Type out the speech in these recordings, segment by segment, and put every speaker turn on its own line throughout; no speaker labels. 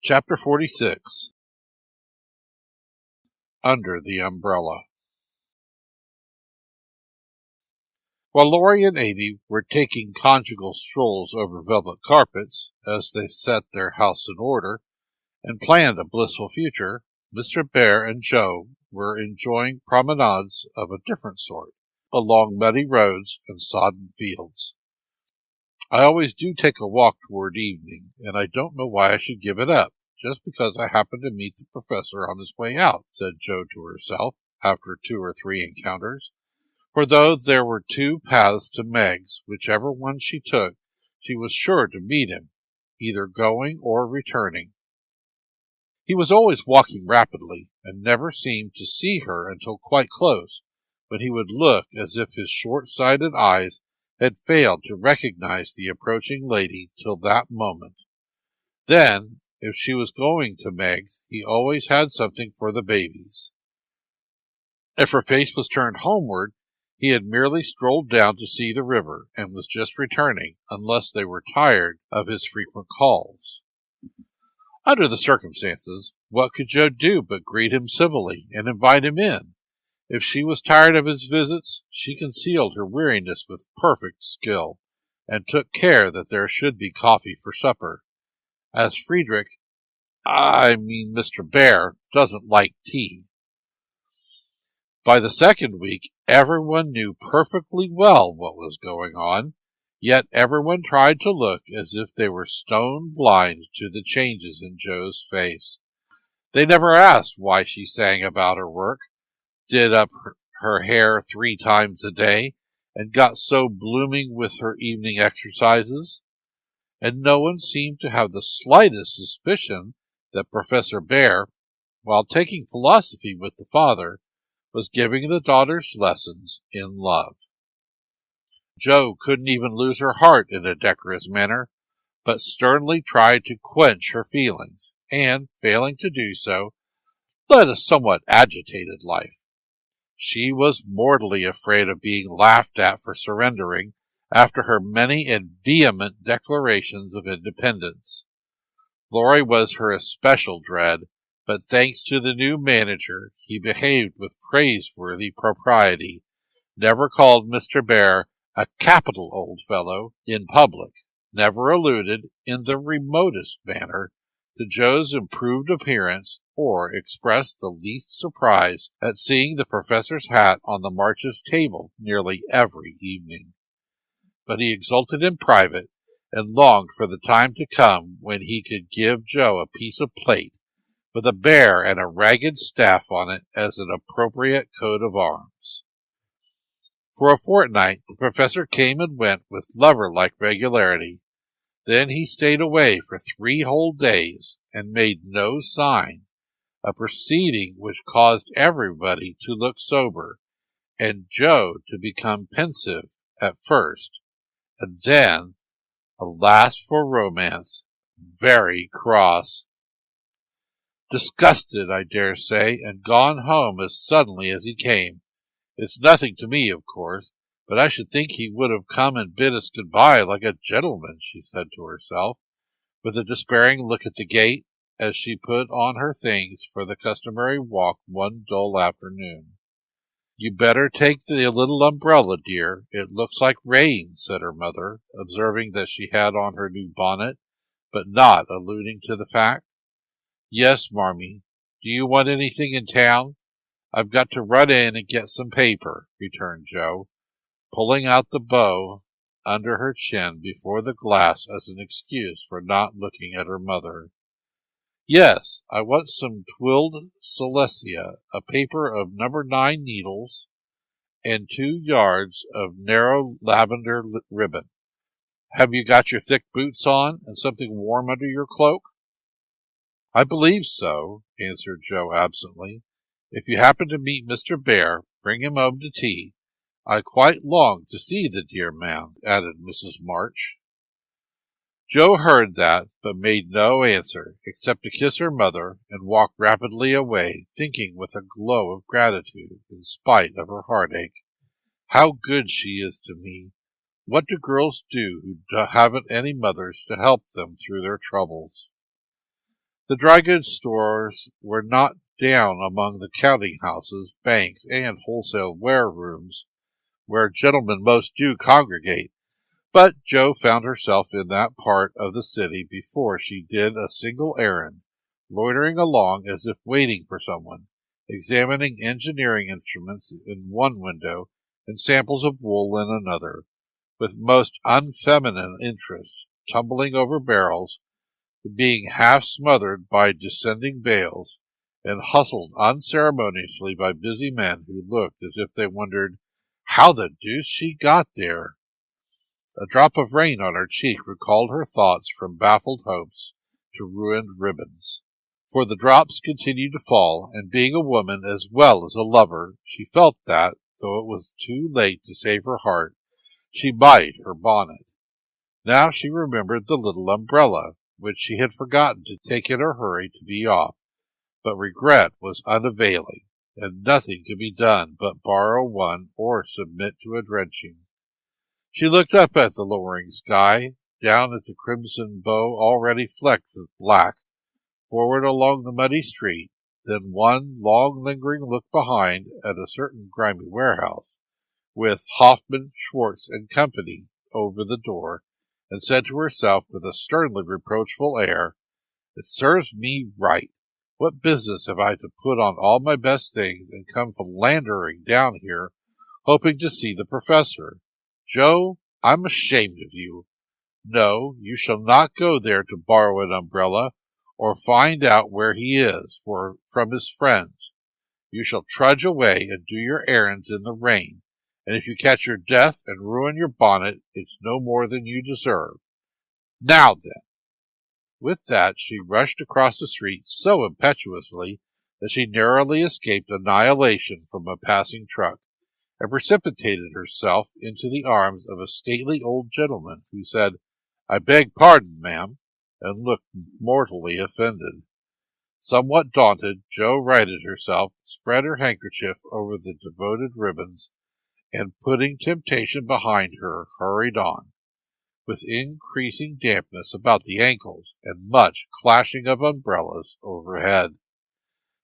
Chapter 46 Under the Umbrella. While Laurie and Amy were taking conjugal strolls over velvet carpets as they set their house in order and planned a blissful future, Mr. Bear and Joe were enjoying promenades of a different sort, along muddy roads and sodden fields. "I always do take a walk toward evening, and I don't know why I should give it up, just because I happen to meet the professor on his way out," said Jo to herself, after 2 or 3 encounters. For though there were 2 paths to Meg's, whichever one she took, she was sure to meet him, either going or returning. He was always walking rapidly, and never seemed to see her until quite close, when he would look as if his short-sighted eyes had failed to recognize the approaching lady till that moment. Then, if she was going to Meg's, he always had something for the babies. If her face was turned homeward, he had merely strolled down to see the river, and was just returning, unless they were tired of his frequent calls. Under the circumstances, what could Jo do but greet him civilly and invite him in? If she was tired of his visits, she concealed her weariness with perfect skill, and took care that there should be coffee for supper, as Mr. Bear, doesn't like tea. By the second week, everyone knew perfectly well what was going on, yet everyone tried to look as if they were stone blind to the changes in Jo's face. They never asked why she sang about her work, did up her hair 3 times a day, and got so blooming with her evening exercises. And no one seemed to have the slightest suspicion that Professor Bear, while taking philosophy with the father, was giving the daughters lessons in love. Jo couldn't even lose her heart in a decorous manner, but sternly tried to quench her feelings, and, failing to do so, led a somewhat agitated life. She was mortally afraid of being laughed at for surrendering after her many and vehement declarations of independence. Laurie was her especial dread, but thanks to the new manager, he behaved with praiseworthy propriety, never called Mr. Bear a capital old fellow in public, never alluded in the remotest manner to Jo's improved appearance, or expressed the least surprise at seeing the professor's hat on the Marches' table nearly every evening. But he exulted in private, and longed for the time to come when he could give Jo a piece of plate with a bear and a ragged staff on it as an appropriate coat of arms. For a fortnight, the professor came and went with lover-like regularity. Then he stayed away for 3 whole days, and made no sign, a proceeding which caused everybody to look sober, and Jo to become pensive at first, and then, alas for romance, very cross. Disgusted, I dare say, and gone home as suddenly as he came. It's nothing to me, of course, but I should think he would have come and bid us good-bye like a gentleman, she said to herself, with a despairing look at the gate, as she put on her things for the customary walk one dull afternoon. "You better take the little umbrella, dear. It looks like rain," said her mother, observing that she had on her new bonnet, but not alluding to the fact. "Yes, Marmee. Do you want anything in town?" "I've got to run in and get some paper," returned Jo, pulling out the bow under her chin before the glass as an excuse for not looking at her mother. "Yes, I want some twilled celosia, a paper of No. 9 needles, and 2 yards of narrow lavender ribbon. Have you got your thick boots on, and something warm under your cloak?" "I believe so," answered Jo absently. "If you happen to meet Mr. Bear, bring him home to tea. I quite long to see the dear man," added Mrs. March. Jo heard that, but made no answer, except to kiss her mother, and walk rapidly away, thinking with a glow of gratitude, in spite of her heartache, "How good she is to me! What do girls do who haven't any mothers to help them through their troubles?" The dry goods stores were not down among the counting houses, banks, and wholesale warerooms, where gentlemen most do congregate, but Jo found herself in that part of the city before she did a single errand, loitering along as if waiting for someone, examining engineering instruments in one window and samples of wool in another, with most unfeminine interest, tumbling over barrels, being half smothered by descending bales, and hustled unceremoniously by busy men who looked as if they wondered how the deuce she got there. A drop of rain on her cheek recalled her thoughts from baffled hopes to ruined ribbons. For the drops continued to fall, and being a woman as well as a lover, she felt that, though it was too late to save her heart, she might her bonnet. Now she remembered the little umbrella, which she had forgotten to take in her hurry to be off, but regret was unavailing, and nothing could be done but borrow one or submit to a drenching. She looked up at the lowering sky, down at the crimson bow already flecked with black, forward along the muddy street, then one long lingering look behind at a certain grimy warehouse, with Hoffman, Schwartz, and Company over the door, and said to herself with a sternly reproachful air, "It serves me right. What business have I to put on all my best things and come philandering down here, hoping to see the professor? Jo, I'm ashamed of you. No, you shall not go there to borrow an umbrella, or find out where he is from his friends. You shall trudge away and do your errands in the rain, and if you catch your death and ruin your bonnet, it's no more than you deserve. Now then!" With that, she rushed across the street so impetuously that she narrowly escaped annihilation from a passing truck, and precipitated herself into the arms of a stately old gentleman who said, "I beg pardon, ma'am," and looked mortally offended. Somewhat daunted, Jo righted herself, spread her handkerchief over the devoted ribbons, and putting temptation behind her, hurried on, with increasing dampness about the ankles and much clashing of umbrellas overhead.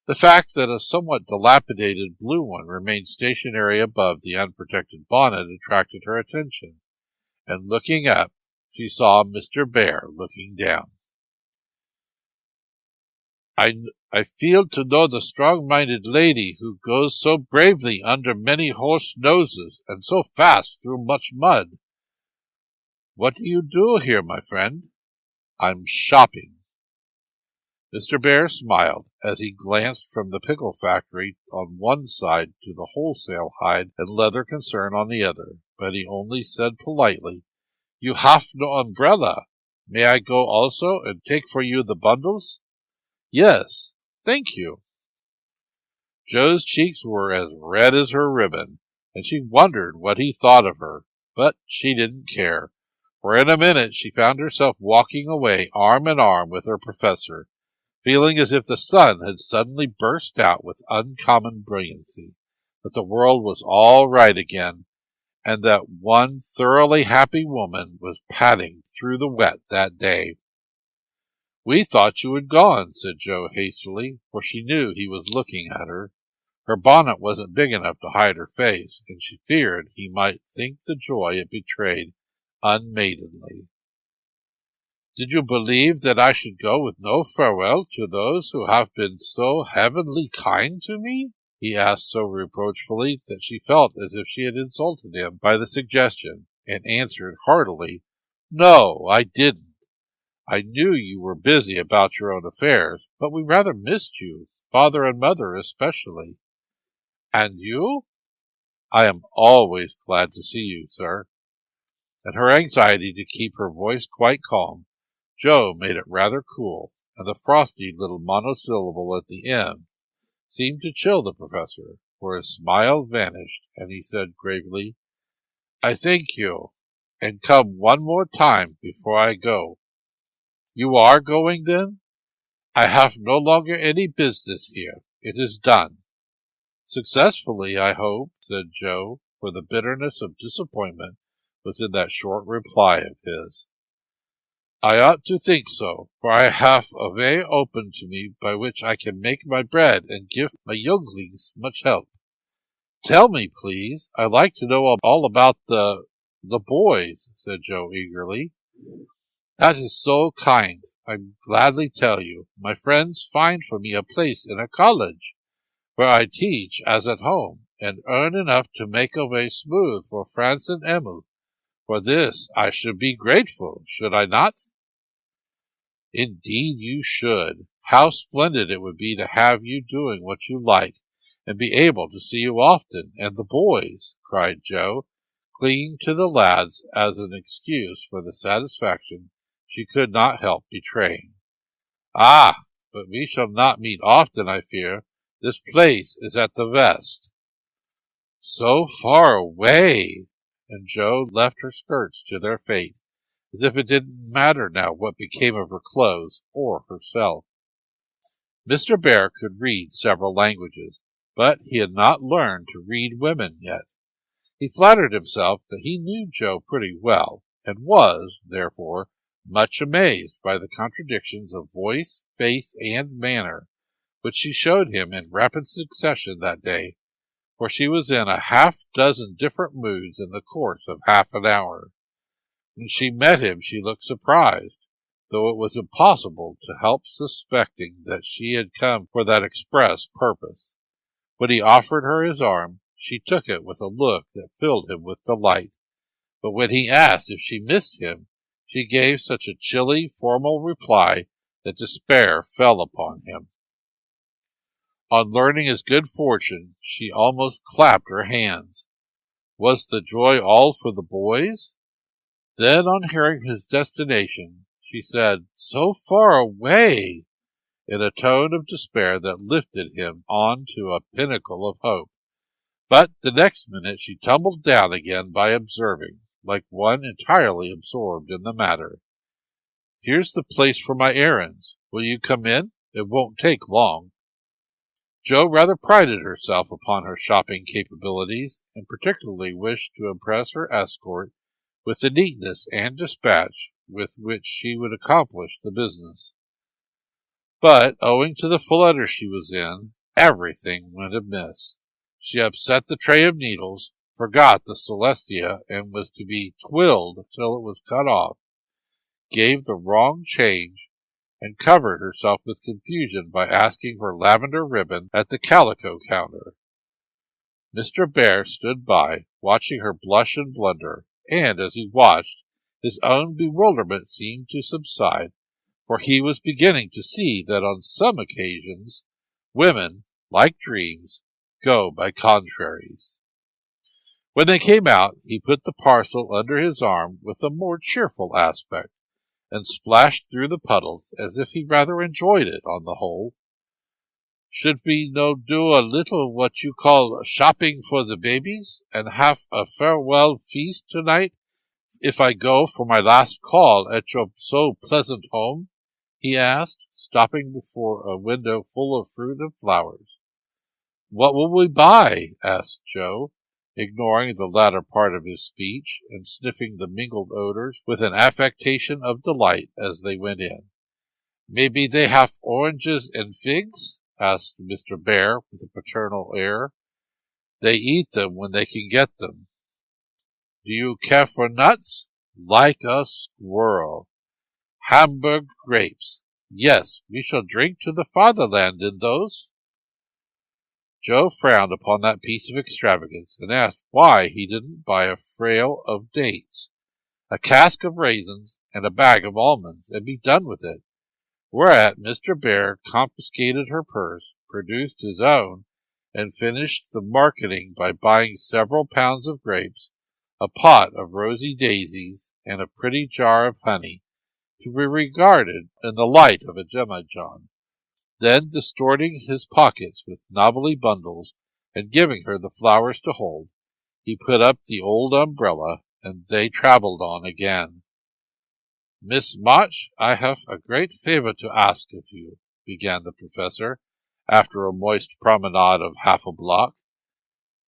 The fact that a somewhat dilapidated blue one remained stationary above the unprotected bonnet attracted her attention, and looking up, she saw Mr. Bear looking down. I feel to know the strong-minded lady who goes so bravely under many horse noses and so fast through much mud. What do you do here, my friend?" "I'm shopping." Mr. Bear smiled as he glanced from the pickle factory on one side to the wholesale hide and leather concern on the other, but he only said politely, "You have no umbrella. May I go also and take for you the bundles?" "Yes, thank you." Jo's cheeks were as red as her ribbon, and she wondered what he thought of her, but she didn't care, for in a minute she found herself walking away arm in arm with her professor, feeling as if the sun had suddenly burst out with uncommon brilliancy, that the world was all right again, and that one thoroughly happy woman was padding through the wet that day. "We thought you had gone," said Jo hastily, for she knew he was looking at her. Her bonnet wasn't big enough to hide her face, and she feared he might think the joy it betrayed unmaidenly. "Did you believe that I should go with no farewell to those who have been so heavenly kind to me?" he asked so reproachfully that she felt as if she had insulted him by the suggestion, and answered heartily, "No, I didn't. I knew you were busy about your own affairs, but we rather missed you, father and mother especially." "And you?" "I am always glad to see you, sir." And her anxiety to keep her voice quite calm, Jo made it rather cool, and the frosty little monosyllable at the end seemed to chill the professor, for his smile vanished, and he said gravely, "I thank you, and come one more time before I go." "You are going, then?" "I have no longer any business here. It is done." "Successfully, I hope," said Jo, for the bitterness of disappointment was in that short reply of his. I ought to think so, for I have a way open to me by which I can make my bread and give my younglings much help. Tell me, please. I'd like to know all about the boys, said Joe eagerly. That is so kind. I'd gladly tell you. My friends find for me a place in a college, where I teach as at home, and earn enough to make a way smooth for Franz and Emil. For this I should be grateful, should I not? Indeed you should. How splendid it would be to have you doing what you like, and be able to see you often, and the boys, cried Joe, clinging to the lads as an excuse for the satisfaction she could not help betraying. Ah, but we shall not meet often, I fear. This place is at the west. So far away! And Joe left her skirts to their fate, as if it didn't matter now what became of her clothes or herself. Mr. Bear could read several languages, but he had not learned to read women yet. He flattered himself that he knew Joe pretty well, and was, therefore, much amazed by the contradictions of voice, face, and manner which she showed him in rapid succession that day, for she was in a half-dozen different moods in the course of half an hour. When she met him she looked surprised, though it was impossible to help suspecting that she had come for that express purpose. When he offered her his arm, she took it with a look that filled him with delight, but when he asked if she missed him, she gave such a chilly, formal reply that despair fell upon him. On learning his good fortune, she almost clapped her hands. Was the joy all for the boys? Then, on hearing his destination, she said, "So far away," in a tone of despair that lifted him on to a pinnacle of hope. But the next minute she tumbled down again by observing, like one entirely absorbed in the matter, "Here's the place for my errands. Will you come in? It won't take long." Joe rather prided herself upon her shopping capabilities, and particularly wished to impress her escort with the neatness and dispatch with which she would accomplish the business. But, owing to the flutter she was in, everything went amiss. She upset the tray of needles, forgot the Celestia, and was to be twilled till it was cut off, gave the wrong change, and covered herself with confusion by asking for lavender ribbon at the calico counter. Mr. Bear stood by, watching her blush and blunder, and as he watched, his own bewilderment seemed to subside, for he was beginning to see that on some occasions women, like dreams, go by contraries. When they came out, he put the parcel under his arm with a more cheerful aspect, and splashed through the puddles as if he rather enjoyed it on the whole. "Should we no do a little what you call shopping for the babies, and have a farewell feast tonight, if I go for my last call at your so pleasant home?" he asked, stopping before a window full of fruit and flowers. "What will we buy?" asked Joe, ignoring the latter part of his speech, and sniffing the mingled odors with an affectation of delight as they went in. "Maybe they have oranges and figs?" asked Mr. Bear with a paternal air. "They eat them when they can get them." "Do you care for nuts?" "Like a squirrel." "Hamburg grapes?" "Yes, we shall drink to the fatherland in those." Joe frowned upon that piece of extravagance, and asked why he didn't buy a frail of dates, a cask of raisins, and a bag of almonds, and be done with it. Whereat Mr. Bear confiscated her purse, produced his own, and finished the marketing by buying several pounds of grapes, a pot of rosy daisies, and a pretty jar of honey, to be regarded in the light of a demijohn. Then, distorting his pockets with knobbly bundles, and giving her the flowers to hold, he put up the old umbrella, and they travelled on again. "Miss March, I have a great favor to ask of you," began the professor, after a moist promenade of half a block.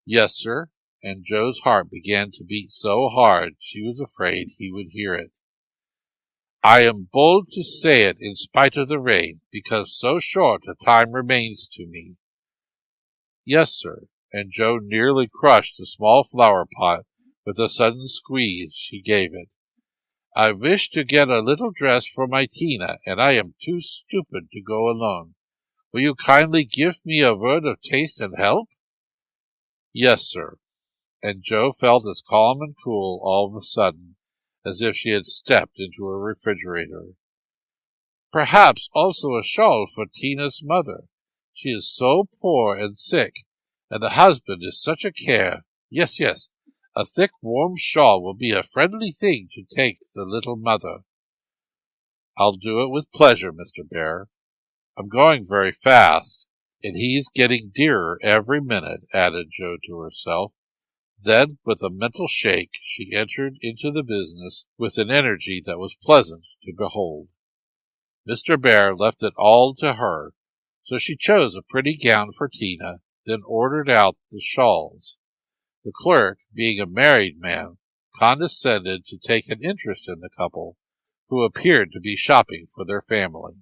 "Yes, sir," and Joe's heart began to beat so hard she was afraid he would hear it. I am bold to say it in spite of the rain, because so short a time remains to me." "Yes, sir," and Joe nearly crushed the small flower pot with the sudden squeeze she gave it. "I wish to get a little dress for my Tina, and I am too stupid to go alone. Will you kindly give me a word of taste and help?" "Yes, sir," and Joe felt as calm and cool all of a sudden as if she had stepped into a refrigerator. "Perhaps also a shawl for Tina's mother. She is so poor and sick, and the husband is such a care. Yes, yes, a thick warm shawl will be a friendly thing to take to the little mother." "I'll do it with pleasure, Mr. Bear. I'm going very fast, and he's getting dearer every minute," added Joe to herself. Then, with a mental shake, she entered into the business with an energy that was pleasant to behold. Mr. Bear left it all to her, so she chose a pretty gown for Tina, then ordered out the shawls. The clerk, being a married man, condescended to take an interest in the couple, who appeared to be shopping for their family.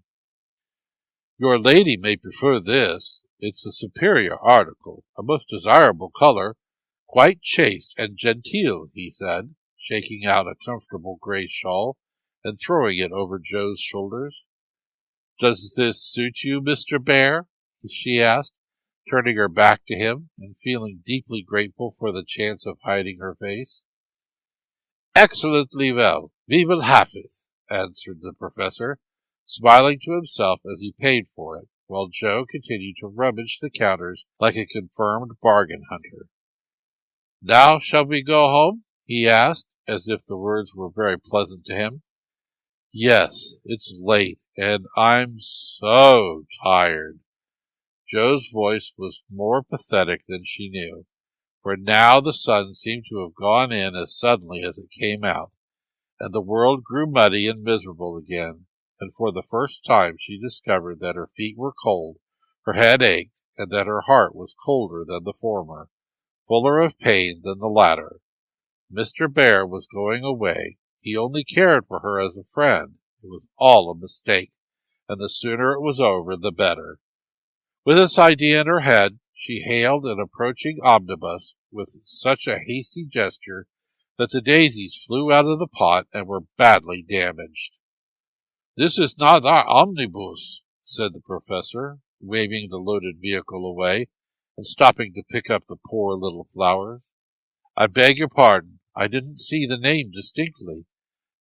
"Your lady may prefer this. It's a superior article, a most desirable color, quite chaste and genteel," he said, shaking out a comfortable gray shawl and throwing it over Joe's shoulders. "Does this suit you, Mr. Bear?" she asked, turning her back to him and feeling deeply grateful for the chance of hiding her face. "Excellently well. We will have it," answered the professor, smiling to himself as he paid for it, while Joe continued to rummage the counters like a confirmed bargain hunter. "Now shall we go home?" he asked, as if the words were very pleasant to him. "Yes, it's late, and I'm so tired." Joe's voice was more pathetic than she knew, for now the sun seemed to have gone in as suddenly as it came out, and the world grew muddy and miserable again, and for the first time she discovered that her feet were cold, her head ached, and that her heart was colder than the former, fuller of pain than the latter. Mr. Bear was going away. He only cared for her as a friend. It was all a mistake, and the sooner it was over, the better. With this idea in her head, she hailed an approaching omnibus with such a hasty gesture that the daisies flew out of the pot and were badly damaged. "This is not our omnibus," said the professor, waving the loaded vehicle away and stopping to pick up the poor little flowers. "I beg your pardon. I didn't see the name distinctly."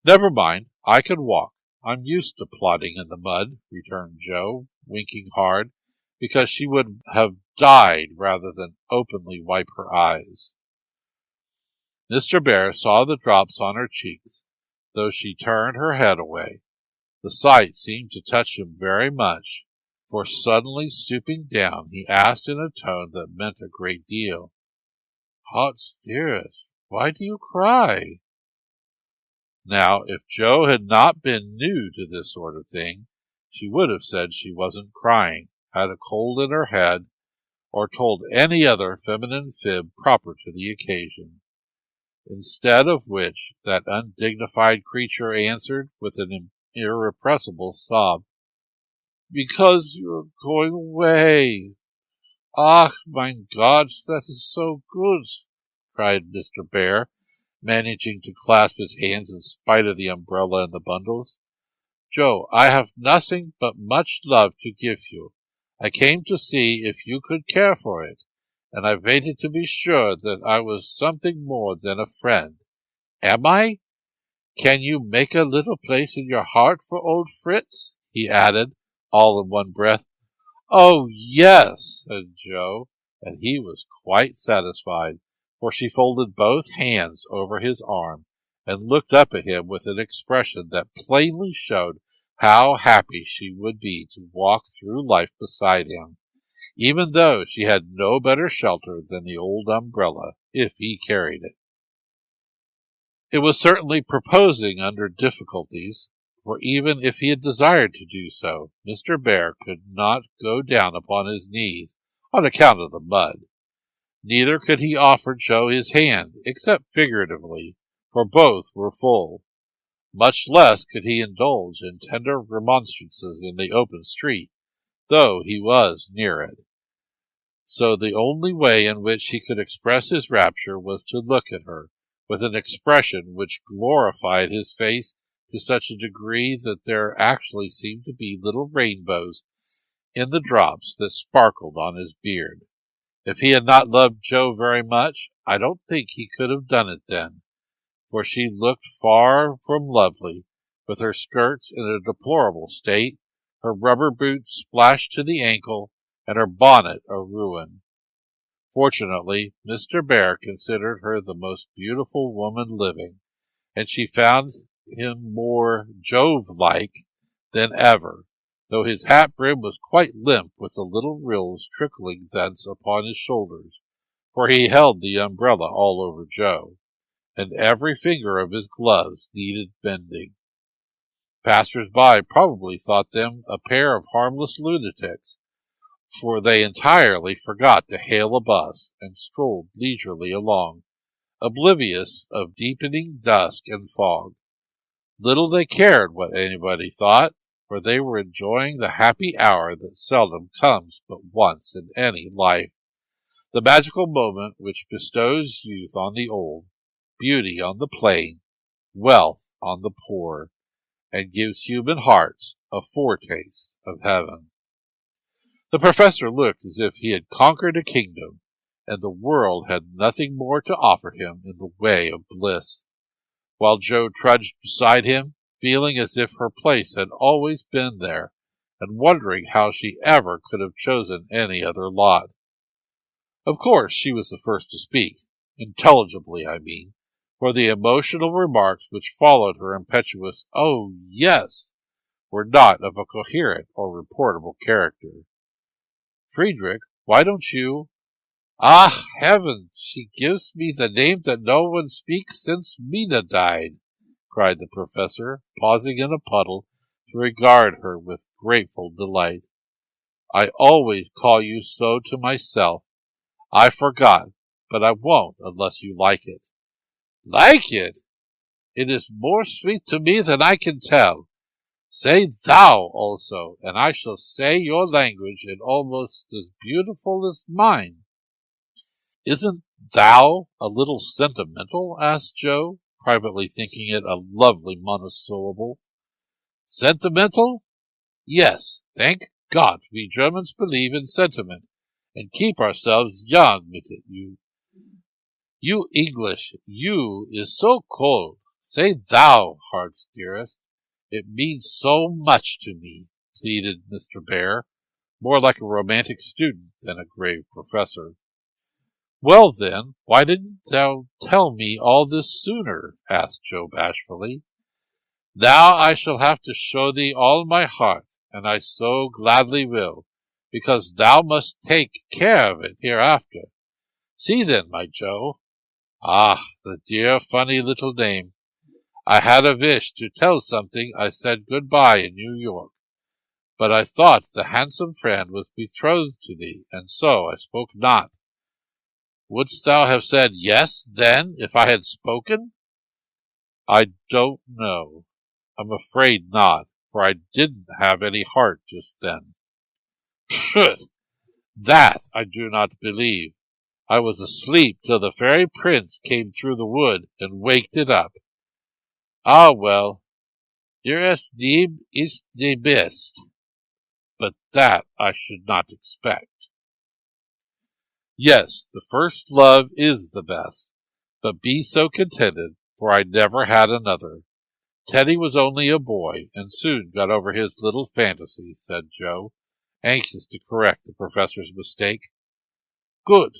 "Never mind. I can walk. I'm used to plodding in the mud," returned Joe, winking hard, because she would have died rather than openly wipe her eyes. Mr. Bear saw the drops on her cheeks, though she turned her head away. The sight seemed to touch him very much, for suddenly stooping down, he asked in a tone that meant a great deal, "Heart's dearest, why do you cry?" Now, if Joe had not been new to this sort of thing, she would have said she wasn't crying, had a cold in her head, or told any other feminine fib proper to the occasion. Instead of which, that undignified creature answered with an irrepressible sob, "Because you're going away." "Ach, mein Gott, that is so good," cried Mr. Bear, managing to clasp his hands in spite of the umbrella and the bundles. "Joe, I have nothing but much love to give you. I came to see if you could care for it, and I waited to be sure that I was something more than a friend. Am I? Can you make a little place in your heart for old Fritz?" he added, all in one breath. "Oh, yes," said Joe, and he was quite satisfied, for she folded both hands over his arm and looked up at him with an expression that plainly showed how happy she would be to walk through life beside him, even though she had no better shelter than the old umbrella, if he carried it. It was certainly proposing under difficulties, for even if he had desired to do so, Mr. Bear could not go down upon his knees on account of the mud. Neither could he offer Joe his hand, except figuratively, for both were full. Much less could he indulge in tender remonstrances in the open street, though he was near it. So the only way in which he could express his rapture was to look at her, with an expression which glorified his face to such a degree that there actually seemed to be little rainbows in the drops that sparkled on his beard. If he had not loved Jo very much, I don't think he could have done it then, for she looked far from lovely, with her skirts in a deplorable state, her rubber boots splashed to the ankle, and her bonnet a ruin. Fortunately, Mr. Bear considered her the most beautiful woman living, and she found him more Jove-like than ever, though his hat brim was quite limp with the little rills trickling thence upon his shoulders, for he held the umbrella all over Jo, and every finger of his gloves needed bending. Passers-by probably thought them a pair of harmless lunatics, for they entirely forgot to hail a bus and strolled leisurely along, oblivious of deepening dusk and fog. Little they cared what anybody thought, for they were enjoying the happy hour that seldom comes but once in any life, the magical moment which bestows youth on the old, beauty on the plain, wealth on the poor, and gives human hearts a foretaste of heaven. The professor looked as if he had conquered a kingdom, and the world had nothing more to offer him in the way of bliss, while Jo trudged beside him, feeling as if her place had always been there, and wondering how she ever could have chosen any other lot. Of course she was the first to speak, intelligibly I mean, for the emotional remarks which followed her impetuous "Oh, yes," were not of a coherent or reportable character. "Friedrich, why don't you—" "Ah, heavens! She gives me the name that no one speaks since Mina died," cried the professor, pausing in a puddle to regard her with grateful delight. "I always call you so to myself. I forgot, but I won't unless you like it." "Like it? It is more sweet to me than I can tell. Say thou also, and I shall say your language in almost as beautiful as mine." "Isn't thou a little sentimental?" asked Jo, privately thinking it a lovely monosyllable. "Sentimental? Yes, thank God we Germans believe in sentiment, and keep ourselves young with it. You English, you is so cold. Say thou, heart's dearest. It means so much to me," pleaded Mr. Bear, more like a romantic student than a grave professor. "Well, then, why didn't thou tell me all this sooner?" asked Jo bashfully. "Now I shall have to show thee all my heart, and I so gladly will, because thou must take care of it hereafter. See then, my Jo. Ah, the dear funny little name. I had a wish to tell something I said good-bye in New York, but I thought the handsome friend was betrothed to thee, and so I spoke not. Wouldst thou have said yes, then, if I had spoken?" "I don't know. I'm afraid not, for I didn't have any heart just then." "Pshaw! That I do not believe. I was asleep till the fairy prince came through the wood and waked it up. Ah, well, dearest Liebe ist die best, but that I should not expect." "Yes, the first love is the best, but be so contented, for I never had another. Teddy was only a boy, and soon got over his little fantasy," said Jo, anxious to correct the professor's mistake. "Good.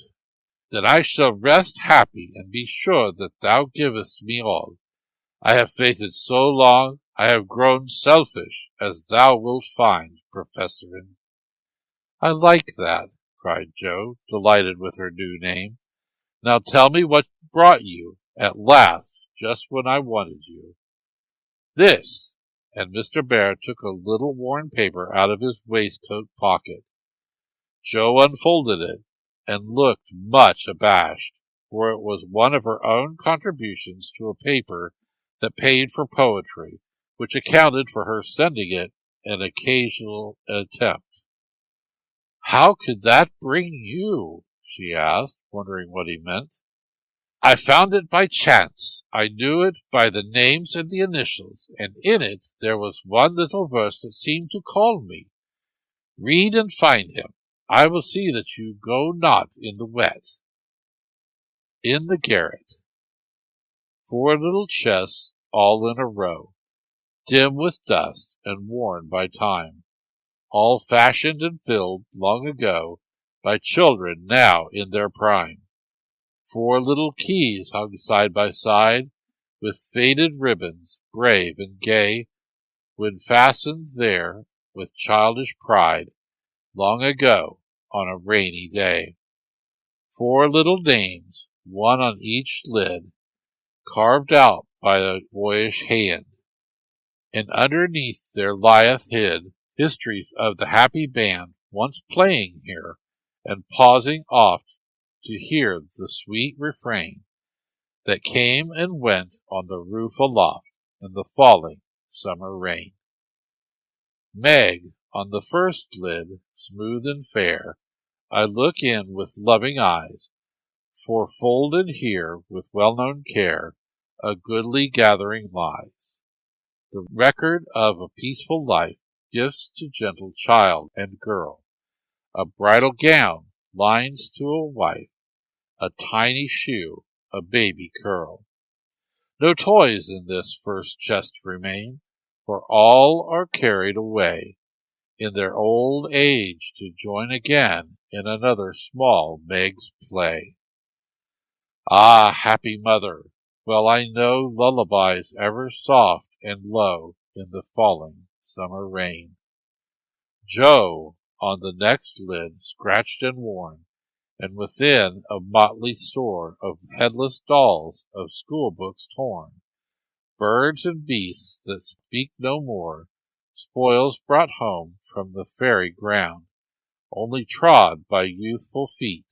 Then I shall rest happy, and be sure that thou givest me all. I have waited so long, I have grown selfish, as thou wilt find, Professorin." "I like that," cried Jo, delighted with her new name. "Now tell me what brought you, at last, just when I wanted you." "This," and Mr. Bear took a little worn paper out of his waistcoat pocket. Jo unfolded it, and looked much abashed, for it was one of her own contributions to a paper that paid for poetry, which accounted for her sending it an occasional attempt. "How could that bring you?" she asked, wondering what he meant. "I found it by chance. I knew it by the names and the initials, and in it there was one little verse that seemed to call me. Read and find him. I will see that you go not in the wet." In the garret. 4 little chests all in a row, dim with dust and worn by time, all fashioned and filled long ago by children now in their prime. 4 little keys hung side by side, with faded ribbons, brave and gay, when fastened there with childish pride, long ago on a rainy day. 4 little names, one on each lid, carved out by a boyish hand, and underneath there lieth hid histories of the happy band once playing here, and pausing oft to hear the sweet refrain that came and went on the roof aloft in the falling summer rain. Meg, on the first lid, smooth and fair, I look in with loving eyes, for folded here with well-known care a goodly gathering lies, the record of a peaceful life, gifts to gentle child and girl, a bridal gown, lines to a wife, a tiny shoe, a baby curl. No toys in this first chest remain, for all are carried away in their old age to join again in another small Meg's play. Ah, happy mother! Well I know lullabies ever soft and low in the falling summer rain. Joe, on the next lid, scratched and worn, and within a motley store of headless dolls, of school books torn, birds and beasts that speak no more, spoils brought home from the fairy ground, only trod by youthful feet,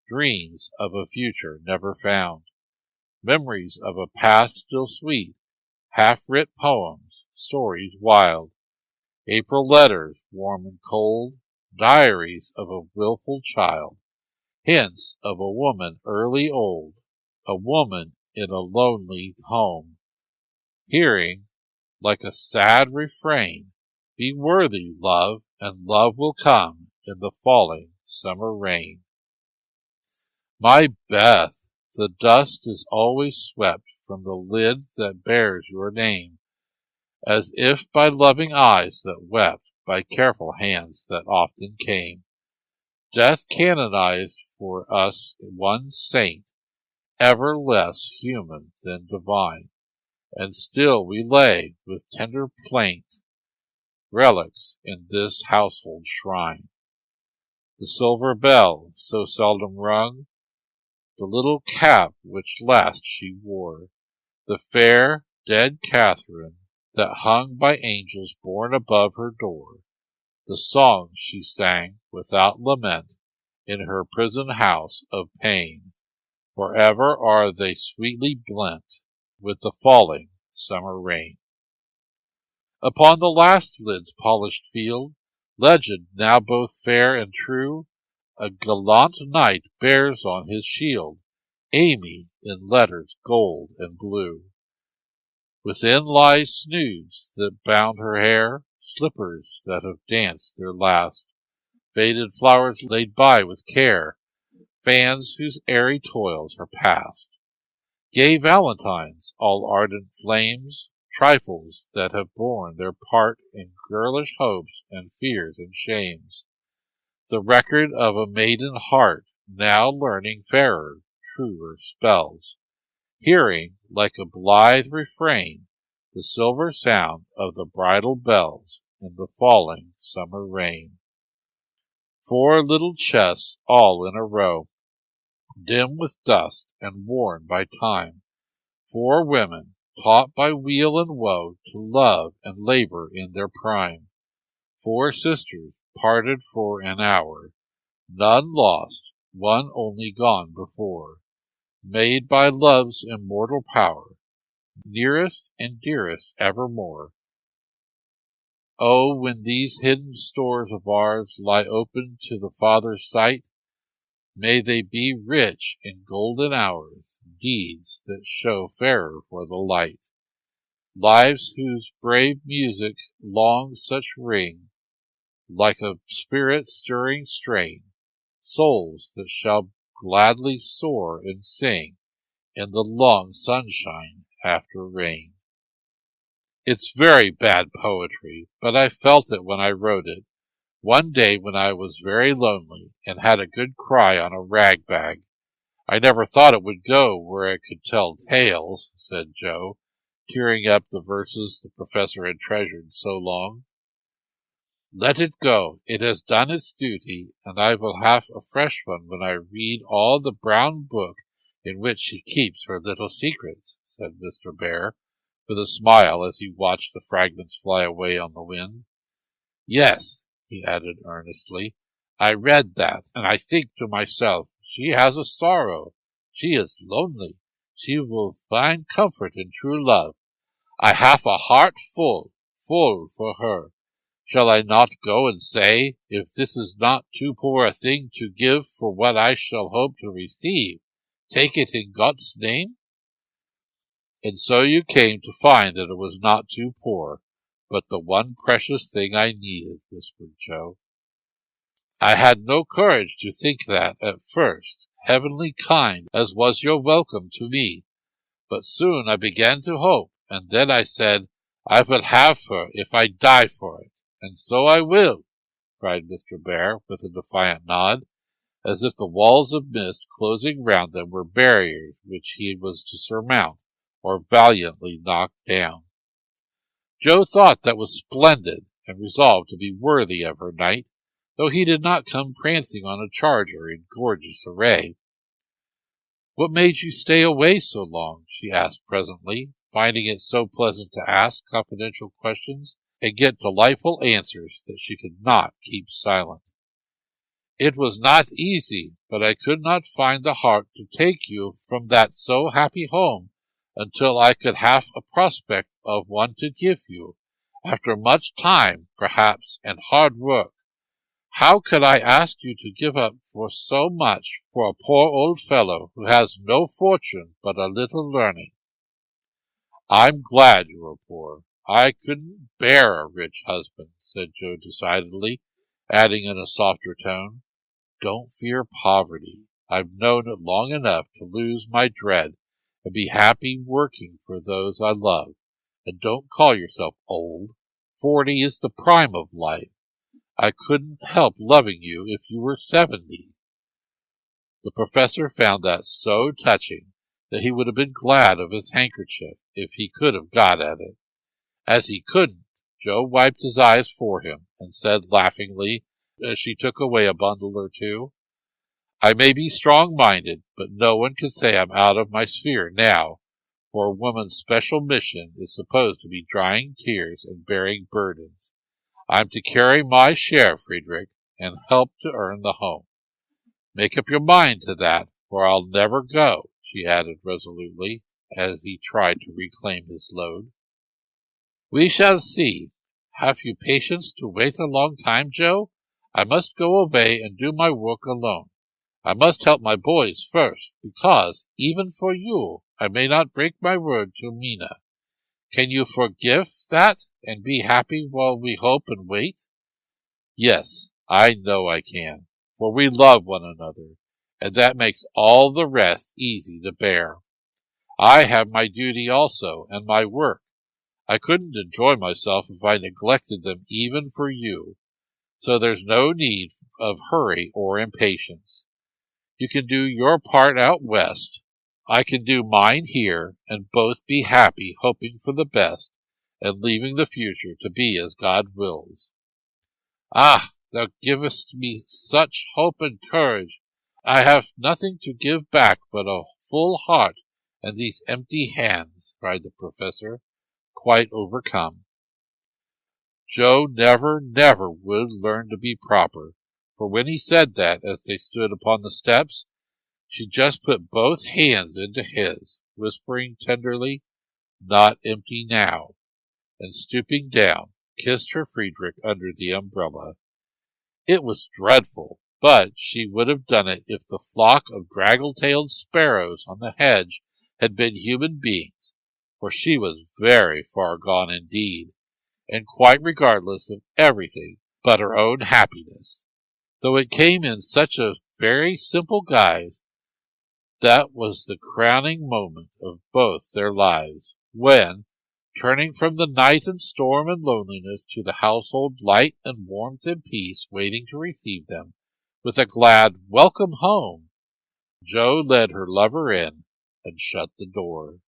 dreams of a future never found, memories of a past still sweet, half-writ poems, stories wild, April letters warm and cold, diaries of a wilful child, hints of a woman early old, a woman in a lonely home, hearing, like a sad refrain, "Be worthy, love, and love will come in the falling summer rain." My Beth, the dust is always swept from the lid that bears your name, as if by loving eyes that wept, by careful hands that often came. Death canonized for us one saint, ever less human than divine, and still we lay with tender plaint relics in this household shrine. The silver bell, so seldom rung, the little cap which last she wore, the fair, dead Catherine that hung by angels borne above her door, the songs she sang without lament in her prison house of pain, forever are they sweetly blent with the falling summer rain. Upon the last lid's polished field, legend now both fair and true, a gallant knight bears on his shield Amy in letters gold and blue. Within lie snoods that bound her hair, slippers that have danced their last, faded flowers laid by with care, fans whose airy toils are past, gay valentines, all ardent flames, trifles that have borne their part in girlish hopes and fears and shames, the record of a maiden heart now learning fairer, truer spells, hearing, like a blithe refrain, the silver sound of the bridal bells in the falling summer rain. 4 little chests all in a row, dim with dust and worn by time, 4 women, taught by weal and woe to love and labor in their prime, 4 sisters, parted for an hour, none lost, one only gone before, made by love's immortal power, nearest and dearest evermore. Oh, when these hidden stores of ours lie open to the Father's sight, may they be rich in golden hours, deeds that show fairer for the light, lives whose brave music long such ring, like a spirit-stirring strain, souls that shall gladly soar and sing in the long sunshine after rain. It's very bad poetry, but I felt it when I wrote it. One day when I was very lonely and had a good cry on a rag bag. I never thought it would go where it could tell tales, said Joe, tearing up the verses the professor had treasured so long. Let it go. It has done its duty, and I will have a fresh one when I read all the brown book in which she keeps her little secrets, said Mr. Bear, with a smile as he watched the fragments fly away on the wind. Yes, he added earnestly, I read that, and I think to myself, she has a sorrow. She is lonely. She will find comfort in true love. I have a heart full for her. Shall I not go and say, if this is not too poor a thing to give for what I shall hope to receive, take it in God's name? And so you came to find that it was not too poor, but the one precious thing I needed, whispered Joe. I had no courage to think that at first, heavenly kind as was your welcome to me, but soon I began to hope, and then I said, I will have her if I die for it, and so I will, cried Mr. Bear with a defiant nod, as if the walls of mist closing round them were barriers which he was to surmount, or valiantly knock down. Joe thought that was splendid, and resolved to be worthy of her knight, though he did not come prancing on a charger in gorgeous array. What made you stay away so long? She asked presently, finding it so pleasant to ask confidential questions and get delightful answers that she could not keep silent. It was not easy, but I could not find the heart to take you from that so happy home until I could have a prospect of one to give you, after much time, perhaps, and hard work. How could I ask you to give up for so much for a poor old fellow who has no fortune but a little learning? I'm glad you are poor. I couldn't bear a rich husband, said Joe decidedly, adding in a softer tone, Don't fear poverty. I've known it long enough to lose my dread and be happy working for those I love. And don't call yourself old. 40 is the prime of life. I couldn't help loving you if you were 70. The professor found that so touching that he would have been glad of his handkerchief if he could have got at it. As he couldn't, Joe wiped his eyes for him and said laughingly, as she took away a bundle or two, I may be strong-minded, but no one can say I'm out of my sphere now, for a woman's special mission is supposed to be drying tears and bearing burdens. I'm to carry my share, Friedrich, and help to earn the home. Make up your mind to that, for I'll never go, she added resolutely, as he tried to reclaim his load. We shall see. Have you patience to wait a long time, Joe? I must go away and do my work alone. I must help my boys first, because, even for you, I may not break my word to Mina. Can you forgive that and be happy while we hope and wait? Yes, I know I can, for we love one another, and that makes all the rest easy to bear. I have my duty also, and my work. I couldn't enjoy myself if I neglected them even for you, so there's no need of hurry or impatience. You can do your part out west. I can do mine here, and both be happy hoping for the best, and leaving the future to be as God wills. Ah, thou givest me such hope and courage. I have nothing to give back but a full heart and these empty hands, cried the professor, quite overcome. Joe never would learn to be proper, for when he said that, as they stood upon the steps, she just put both hands into his, whispering tenderly, not empty now, and stooping down, kissed her Friedrich under the umbrella. It was dreadful, but she would have done it if the flock of draggle-tailed sparrows on the hedge had been human beings, for she was very far gone indeed, and quite regardless of everything but her own happiness. Though it came in such a very simple guise, that was the crowning moment of both their lives, when, turning from the night and storm and loneliness to the household light and warmth and peace waiting to receive them, with a glad "Welcome home," Jo led her lover in and shut the door.